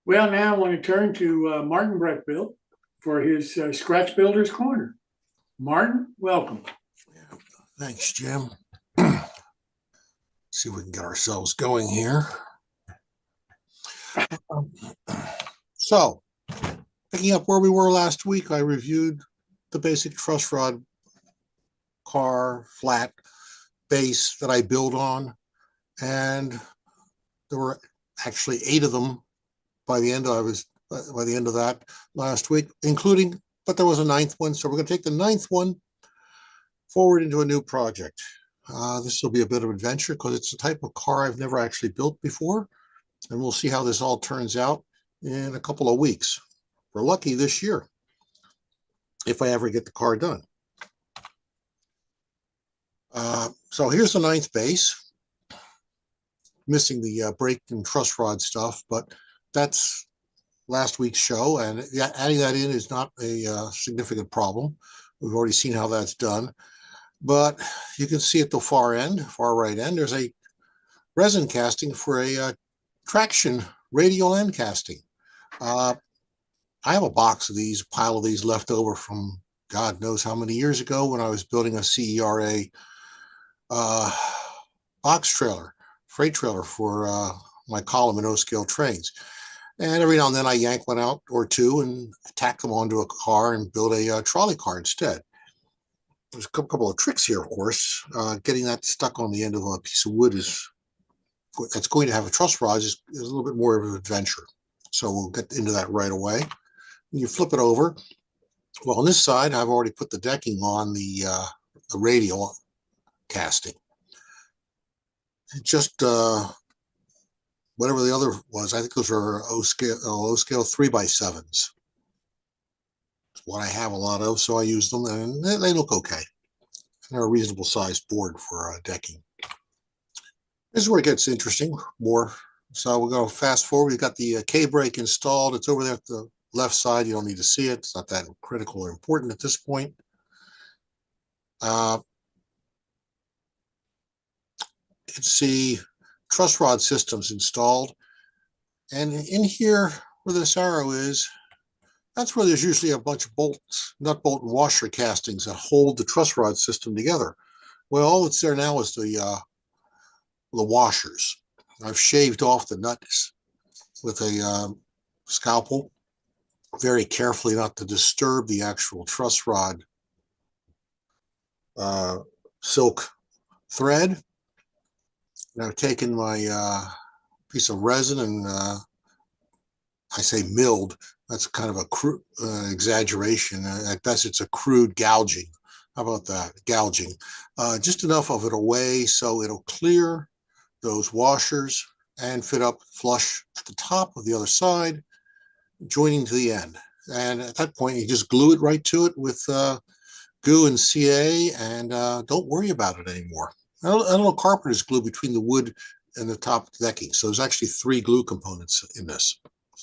Well, now I want to turn to Martin Brechbiel for his Scratch Builder's Corner. Martin, welcome. Thanks, Jim. See if we can get ourselves going here. So, picking up where we were last week, I reviewed the basic truss rod car flat base that I built on, and there were actually 8 of them by the end of that last week, including, but there was a 9th one. So we're going to take the 9th one forward into a new project. This will be a bit of adventure because it's a type of car I've never actually built before, and we'll see how this all turns out in a couple of weeks. We're lucky this year if I ever get the car done. So here's the 9th base, missing the brake and truss rod stuff, but that's last week's show, and adding that in is not a significant problem. We've already seen how that's done, but you can see at the far right end, there's a resin casting for a traction radial end casting. I have a box of these, pile of these left over from God knows how many years ago when I was building a CERA box trailer, freight trailer for my column and O-scale trains. And every now and then I yank one out or two and tack them onto a car and build a trolley car instead. There's a couple of tricks here, of course. Getting that stuck on the end of a piece of wood that's going to have a truss rod is a little bit more of an adventure. So we'll get into that right away. You flip it over. Well, on this side, I've already put the decking on the radial casting. Just whatever the other was, I think those are O-scale 3x7s. It's what I have a lot of, so I use them, and they look okay. They're a reasonable sized board for decking. This is where it gets interesting more. So we're going to fast forward. We've got the K-brake installed. It's over there at the left side. You don't need to see it. It's not that critical or important at this point. You can see truss rod systems installed. And in here where this arrow is, that's where there's usually a bunch of bolts, nut bolt and washer castings that hold the truss rod system together. Well, all that's there now is the washers. I've shaved off the nuts with a scalpel very carefully, not to disturb the actual truss rod silk thread. And I've taken my piece of resin and I say milled. That's kind of a exaggeration. At best, it's a crude gouging. How about that? Gouging. Just enough of it away so it'll clear those washers and fit up flush at the top of the other side, joining to the end. And at that point, you just glue it right to it with goo and CA, and don't worry about it anymore. A little carpenter's glue between the wood and the top decking. So there's actually 3 glue components in this,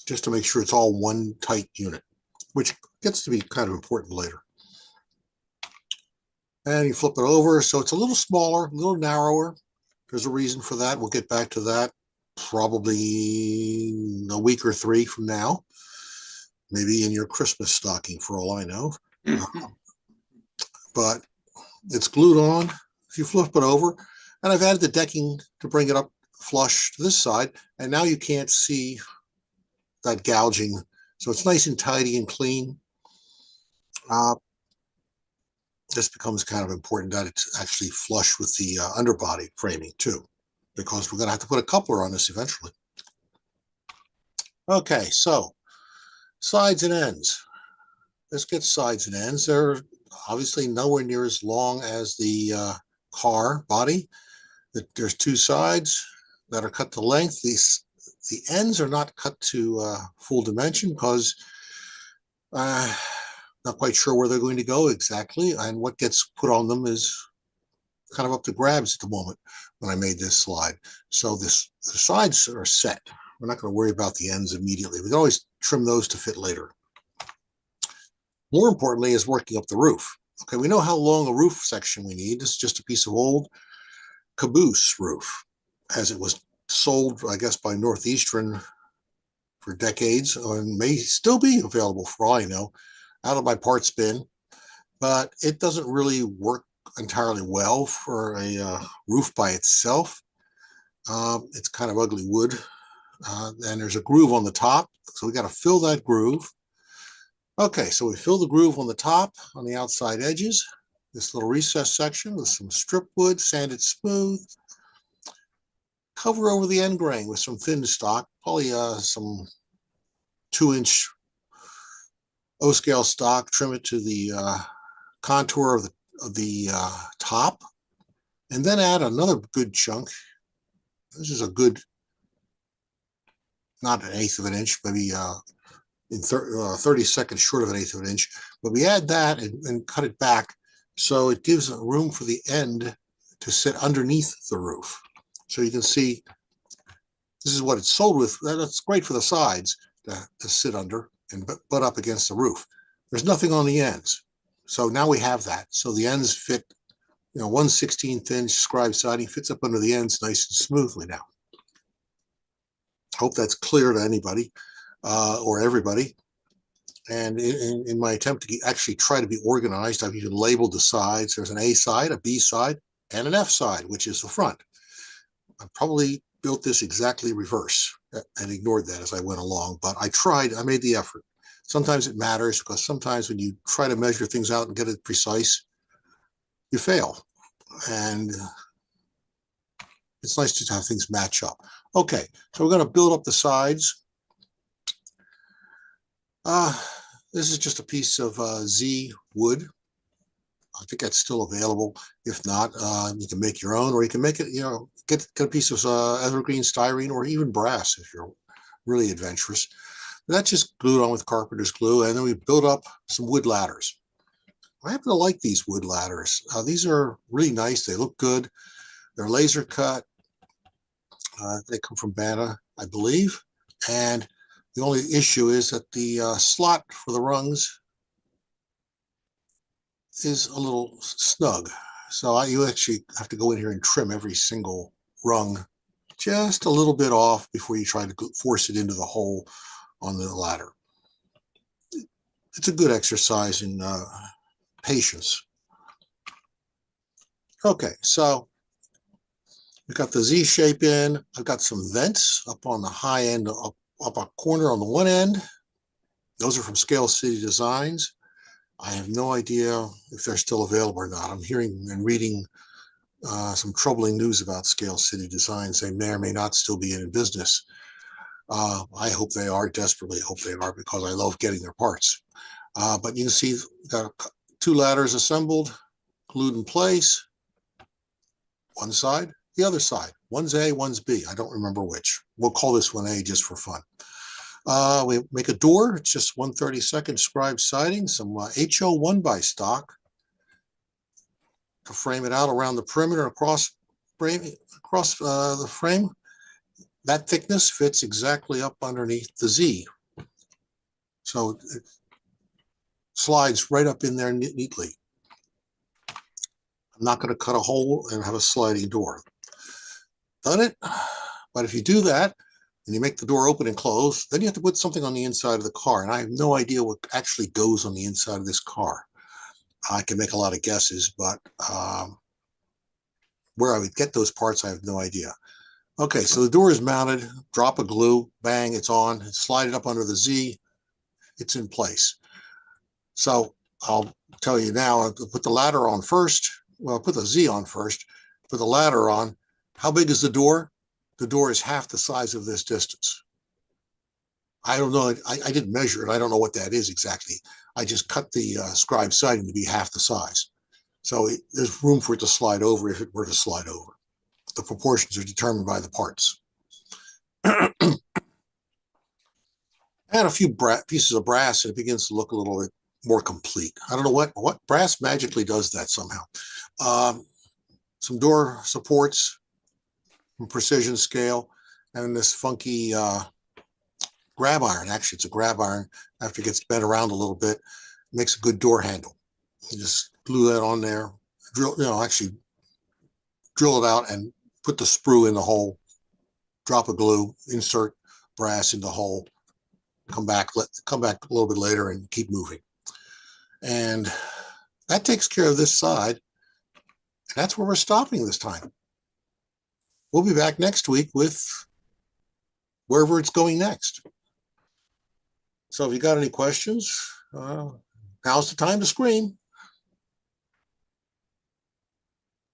just to make sure it's all one tight unit, which gets to be kind of important later. And you flip it over, so it's a little smaller, a little narrower. There's a reason for that. We'll get back to that probably a week or 3 from now, maybe in your Christmas stocking for all I know. But it's glued on. If you flip it over, and I've added the decking to bring it up flush to this side, and now you can't see that gouging. So it's nice and tidy and clean. This becomes kind of important that it's actually flush with the underbody framing too, because we're going to have to put a coupler on this eventually. Okay, so sides and ends. This gets sides and ends. They're obviously nowhere near as long as the car body. There's 2 sides that are cut to length. The ends are not cut to full dimension because not quite sure where they're going to go exactly, and what gets put on them is kind of up to grabs at the moment when I made this slide. So the sides are set. We're not going to worry about the ends immediately. We can always trim those to fit later. More importantly is working up the roof. Okay, we know how long a roof section we need. This is just a piece of old Caboose roof, as it was sold, I guess, by Northeastern for decades and may still be available for all I know, out of my parts bin, but it doesn't really work entirely well for a roof by itself. It's kind of ugly wood, and there's a groove on the top, so we got to fill that groove. Okay, so we fill the groove on the top, on the outside edges, this little recess section with some strip wood, sanded smooth. Cover over the end grain with some thin stock, probably some 2-inch O-scale stock. Trim it to the contour of the top, and then add another good chunk. This is a good, not an eighth of an inch, maybe in 30 seconds short of an eighth of an inch. But we add that and cut it back so it gives room for the end to sit underneath the roof. So you can see this is what it's sold with. That's great for the sides to sit under and butt up against the roof. There's nothing on the ends. So now we have that. So the ends fit, 1/16 inch scribe siding fits up under the ends nice and smoothly now. Hope that's clear to anybody or everybody. And in my attempt to actually try to be organized, I've even labeled the sides. There's an A side, a B side, and an F side, which is the front. I probably built this exactly reverse and ignored that as I went along, but I tried, I made the effort. Sometimes it matters because sometimes when you try to measure things out and get it precise, you fail. And it's nice to have things match up. Okay, so we're going to build up the sides. This is just a piece of Z wood. I think that's still available. If not, you can make your own, or you can make it, get a piece of evergreen styrene or even brass if you're really adventurous. That's just glued on with carpenter's glue, and then we build up some wood ladders. I happen to like these wood ladders. These are really nice. They look good. They're laser cut. They come from Bana, I believe. And the only issue is that the slot for the rungs is a little snug. So you actually have to go in here and trim every single rung just a little bit off before you try to force it into the hole on the ladder. It's a good exercise in patience. Okay, so we've got the Z shape in. I've got some vents up on the high end, up a corner on the one end. Those are from Scale City Designs. I have no idea if they're still available or not. I'm hearing and reading some troubling news about Scale City Designs. They may or may not still be in business. I hope they are, desperately hope they are, because I love getting their parts. But you can see got 2 ladders assembled, glued in place. One side, the other side. One's A, one's B. I don't remember which. We'll call this one A just for fun. We make a door. It's just 1/32 scribe siding, some HO 1x stock to frame it out around the perimeter across the frame. That thickness fits exactly up underneath the Z. So it slides right up in there neatly. I'm not going to cut a hole and have a sliding door. Done it. But if you do that, and you make the door open and close, then you have to put something on the inside of the car. And I have no idea what actually goes on the inside of this car. I can make a lot of guesses, but where I would get those parts, I have no idea. Okay, so the door is mounted, drop a glue, bang, it's on, slide it up under the Z, it's in place. So I'll tell you now, I'll put the ladder on first. Well, put the Z on first, put the ladder on. How big is the door? The door is half the size of this distance. I don't know. I didn't measure it. I don't know what that is exactly. I just cut the scribe siding to be half the size. So there's room for it to slide over if it were to slide over. The proportions are determined by the parts. And a few pieces of brass, and it begins to look a little bit more complete. I don't know what brass magically does that somehow. Some door supports from Precision Scale, and this funky grab iron. Actually, it's a grab iron. After it gets bent around a little bit, it makes a good door handle. You just glue that on there, actually drill it out and put the sprue in the hole, drop a glue, insert brass in the hole, come back a little bit later and keep moving. And that takes care of this side. And that's where we're stopping this time. We'll be back next week with wherever it's going next. So if you got any questions, now's the time to scream.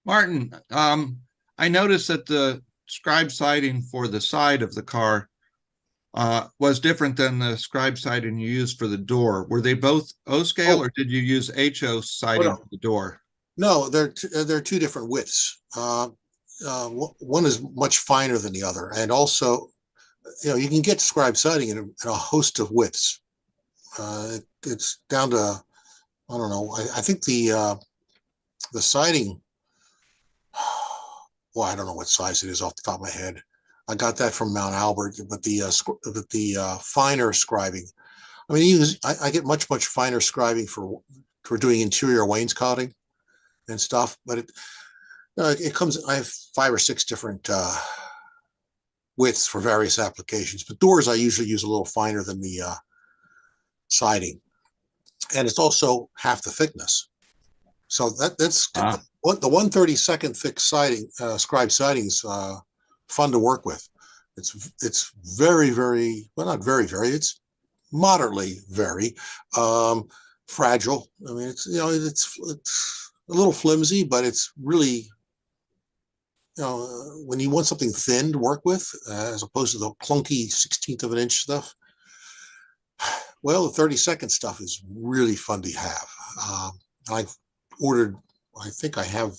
Martin, I noticed that the scribe siding for the side of the car was different than the scribe siding you used for the door. Were they both O scale, or did you use HO siding for the door? No, they're two different widths. One is much finer than the other, and also, you can get scribe siding in a host of widths. It's down to, I don't know. I think the siding. Well, I don't know what size it is off the top of my head. I got that from Mount Albert, but the finer scribing. I mean, I get much finer scribing for doing interior wainscoting and stuff. But it comes. I have 5 or 6 different widths for various applications. But doors, I usually use a little finer than the siding, and it's also half the thickness. So that's what the 1/32 thick siding, scribe siding is fun to work with. It's very, very, well, not very, very, it's moderately very fragile. I mean, it's a little flimsy, but it's really, when you want something thin to work with, as opposed to the clunky 1/16 of an inch stuff, well, the 32nd stuff is really fun to have. I've ordered, I think I have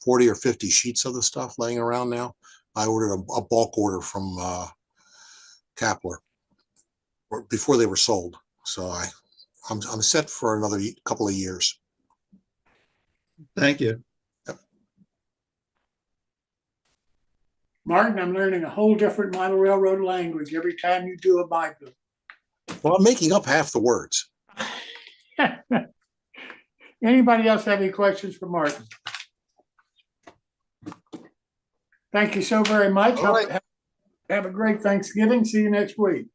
40 or 50 sheets of the stuff laying around now. I ordered a bulk order from Kapler before they were sold. So I'm set for another couple of years. Thank you. Yep. Martin, I'm learning a whole different model railroad language every time you do a Bible. Well, I'm making up half the words. Anybody else have any questions for Martin? Thank you so very much. All right. Have a great Thanksgiving. See you next week.